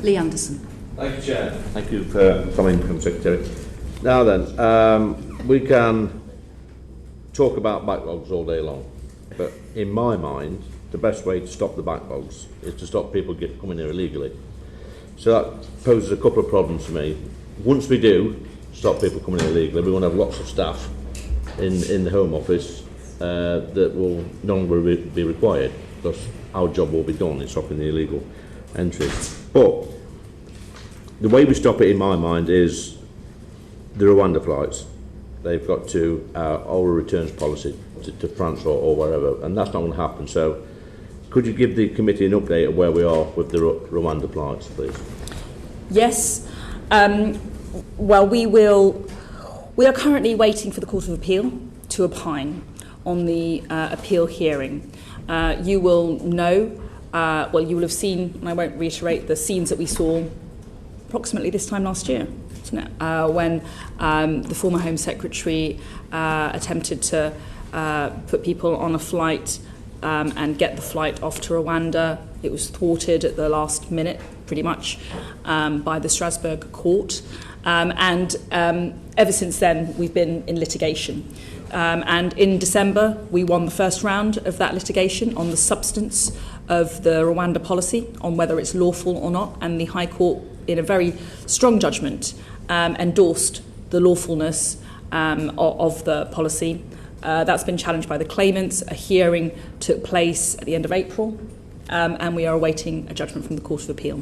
Lee Anderson. Thank you, Chair. Thank you for coming, Home Secretary. Now then, we can talk about backlogs all day long, but in my mind, the best way to stop the backlogs is to stop people coming here illegally. So that poses a couple of problems for me. Once we do stop people coming in illegally, we want to have lots of staff in the Home Office that will no longer be required, because our job will be done in stopping the illegal entries. But the way we stop it, in my mind, is the Rwanda flights. They've got to our returns policy to France or wherever, and that's not going to happen. So could you give the committee an update of where we are with the Rwanda flights, please? Yes. Well, we are currently waiting for the Court of Appeal to opine on the appeal hearing. You will know, you will have seen, and I won't reiterate, the scenes that we saw approximately this time last year, isn't it? When the former Home Secretary attempted to put people on a flight and get the flight off to Rwanda. It was thwarted at the last minute, pretty much, by the Strasbourg court. And ever since then, we've been in litigation. And in December, we won the first round of that litigation on the substance of the Rwanda policy, on whether it's lawful or not. And the High Court, in a very strong judgment, endorsed the lawfulness of the policy. That's been challenged by the claimants. A hearing took place at the end of April, and we are awaiting a judgment from the Court of Appeal.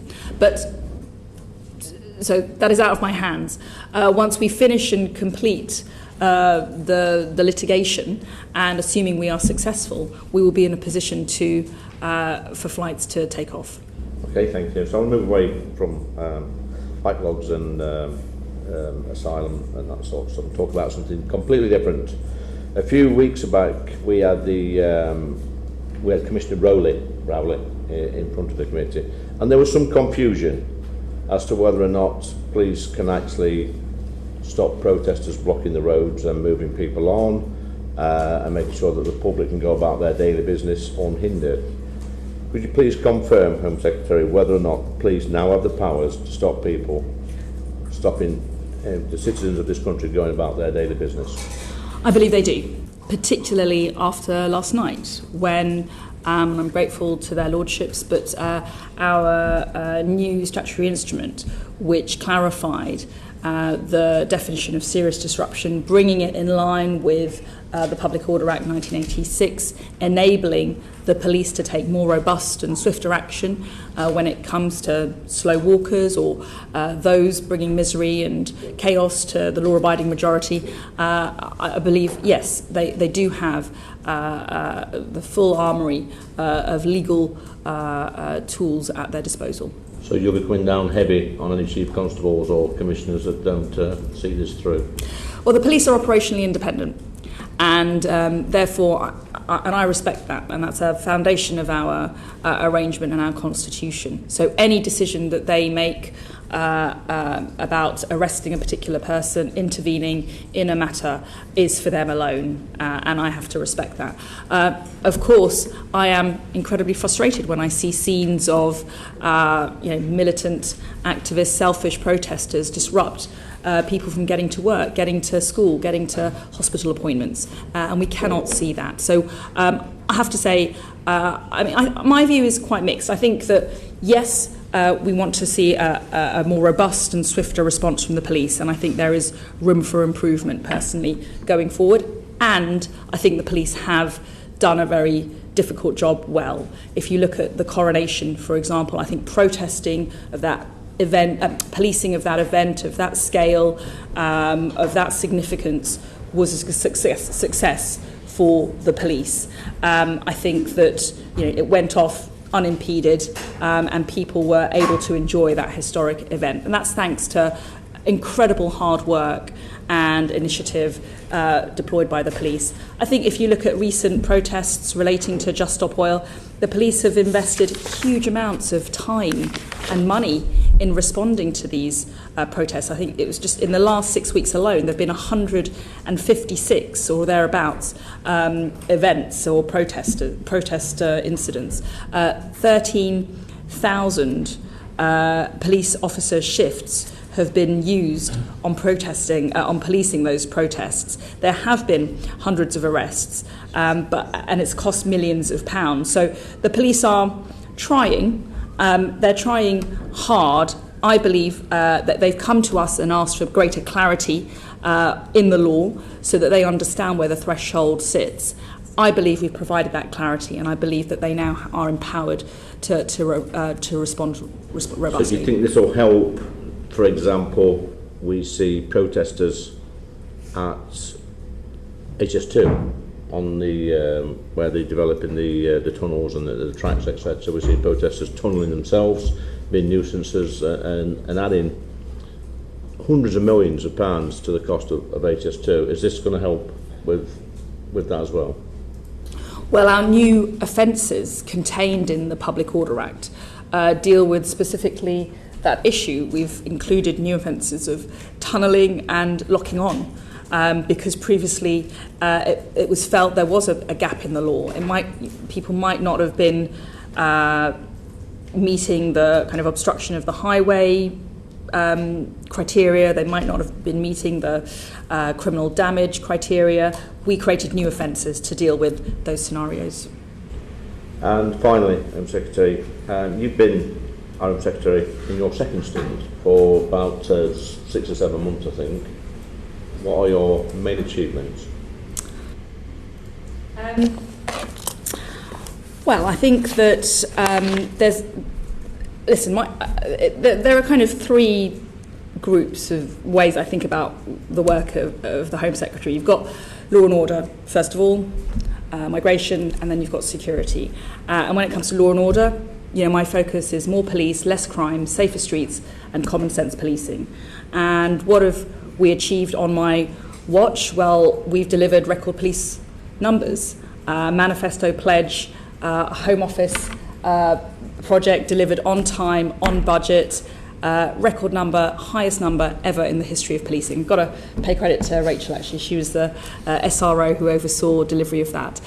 So that is out of my hands. Once we finish and complete the litigation, and assuming we are successful, we will be in a position for flights to take off. Okay, thank you. So I'll move away from backlogs and asylum and that sort of stuff and talk about something completely different. A few weeks back, we had Commissioner Rowley in front of the committee, and there was some confusion as to whether or not police can actually stop protesters blocking the roads and moving people on, and making sure that the public can go about their daily business unhindered. Could you please confirm, Home Secretary, whether or not police now have the powers to stop people, stopping the citizens of this country going about their daily business? I believe they do, particularly after last night, when, and I'm grateful to their lordships, but our new statutory instrument, which clarified the definition of serious disruption, bringing it in line with the Public Order Act 1986, enabling the police to take more robust and swifter action when it comes to slow walkers or those bringing misery and chaos to the law-abiding majority. I believe, yes, they do have the full armoury of legal tools at their disposal. So you'll be coming down heavy on any chief constables or commissioners that don't see this through? Well, the police are operationally independent, and therefore, I respect that, and that's a foundation of our arrangement and our constitution. So any decision that they make about arresting a particular person, intervening in a matter, is for them alone, and I have to respect that. Of course, I am incredibly frustrated when I see scenes of militant, activist, selfish protesters disrupt people from getting to work, getting to school, getting to hospital appointments, and we cannot see that. So I have to say, my view is quite mixed. I think that, yes, we want to see a more robust and swifter response from the police, and I think there is room for improvement, personally, going forward. And I think the police have done a very difficult job well. If you look at the coronation, for example, I think protesting of that event, policing of that event, of that scale, of that significance, was a success for the police. I think that it went off unimpeded, and people were able to enjoy that historic event. And that's thanks to incredible hard work and initiative deployed by the police. I think if you look at recent protests relating to Just Stop Oil, the police have invested huge amounts of time and money in responding to these protests. I think it was just in the last 6 weeks alone, there have been 156 or thereabouts events or protest incidents. 13,000 police officer shifts have been used on policing those protests. There have been hundreds of arrests, and it's cost millions of pounds. So the police are trying. They're trying hard. I believe that they've come to us and asked for greater clarity in the law so that they understand where the threshold sits. I believe we've provided that clarity, and I believe that they now are empowered to respond robustly. So do you think this will help? For example, we see protesters at HS2 on the where they're developing the tunnels and the tracks, etc. So we see protesters tunnelling themselves, being nuisances, and adding hundreds of millions of pounds to the cost of HS2. Is this going to help with that as well? Well, our new offences contained in the Public Order Act deal with specifically that issue. We've included new offences of tunnelling and locking on, because previously it was felt there was a gap in the law. People might not have been meeting the kind of obstruction of the highway criteria. They might not have been meeting the criminal damage criteria. We created new offences to deal with those scenarios. And finally, Secretary, you've been Home Secretary in your second stint for about 6 or 7 months, I think. What are your main achievements? Well, I think that there are kind of 3 groups of ways I think about the work of the Home Secretary. You've got law and order, first of all, migration, and then you've got security. And when it comes to law and order, my focus is more police, less crime, safer streets, and common sense policing. And what have we achieved on my watch? Well, we've delivered record police numbers. Manifesto pledge, Home Office project delivered on time, on budget, record number, highest number ever in the history of policing. I've got to pay credit to Rachel, actually. She was the SRO who oversaw delivery of that.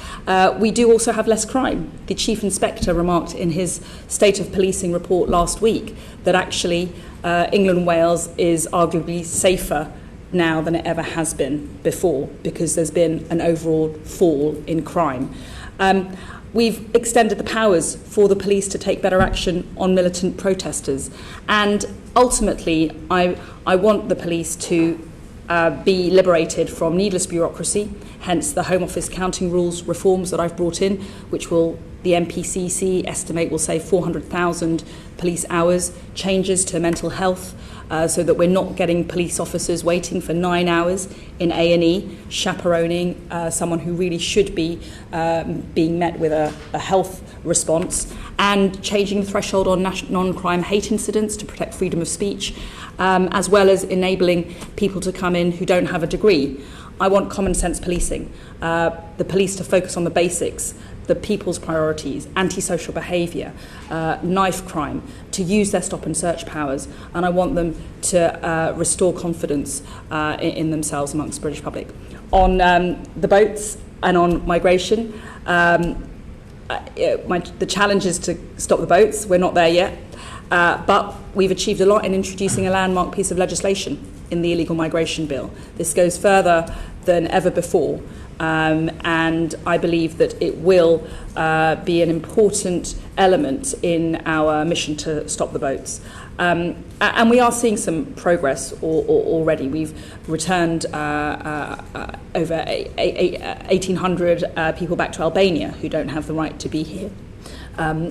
We do also have less crime. The Chief Inspector remarked in his State of Policing report last week that actually England and Wales is arguably safer now than it ever has been before, because there's been an overall fall in crime. We've extended the powers for the police to take better action on militant protesters. And ultimately, I want the police to be liberated from needless bureaucracy, hence the Home Office counting rules reforms that I've brought in, which the MPCC estimate will save 400,000 police hours, changes to mental health, so that we're not getting police officers waiting for 9 hours in A&E, chaperoning someone who really should be being met with a health response, and changing the threshold on non-crime hate incidents to protect freedom of speech, as well as enabling people to come in who don't have a degree. I want common sense policing, the police to focus on the basics, the people's priorities, antisocial behaviour, knife crime, to use their stop and search powers, and I want them to restore confidence in themselves amongst the British public. On the boats and on migration, the challenge is to stop the boats. We're not there yet, but we've achieved a lot in introducing a landmark piece of legislation in the illegal migration bill. This goes further than ever before. And I believe that it will be an important element in our mission to stop the boats. And we are seeing some progress already. We've returned over 1,800 people back to Albania who don't have the right to be here.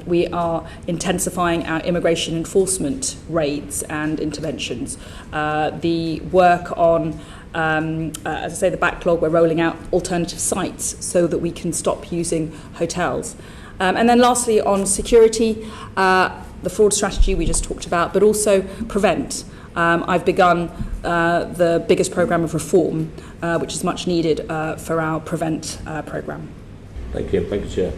We are intensifying our immigration enforcement raids and interventions. The work on as I say, the backlog, we're rolling out alternative sites so that we can stop using hotels. And then lastly, on security, the fraud strategy we just talked about, but also prevent. I've begun the biggest programme of reform, which is much needed for our prevent programme. Thank you. Thank you, Chair.